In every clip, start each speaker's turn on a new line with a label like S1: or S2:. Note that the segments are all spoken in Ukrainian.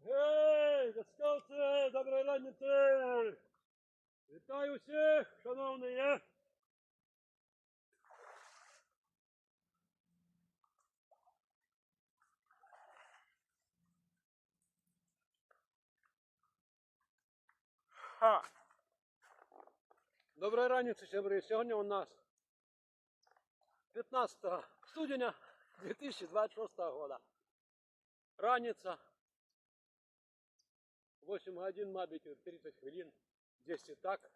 S1: Гей, заскавці, доброї раниці! Вітаю всіх, шановні! Доброї раниці, сябри! Сьогодні у нас 15 студеня 2026 года. Раніця. 8 годин, мабуть, 30 хвилин. Десь і так.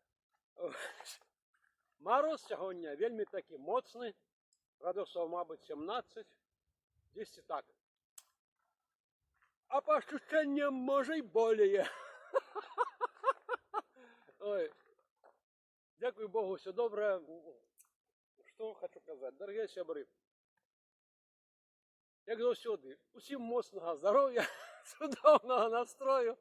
S1: Мороз сьогодні вельми таки моцний. Градусів, мабуть, 17. Десь і так. А по ощущениям, може, й более. Ой. Дякую Богу, все добре. Що хочу казати, дорогі сябри. Як завжди, усім моцного здоров'я, чудового настрою,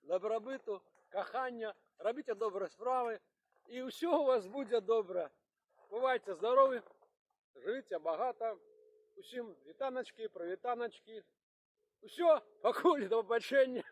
S1: добробиту, кохання, робіть добрі справи, і всього у вас буде добре. Бувайте здорові, живіть багато, усім вітаночки, привітаночки. Все, покуль, до побачення.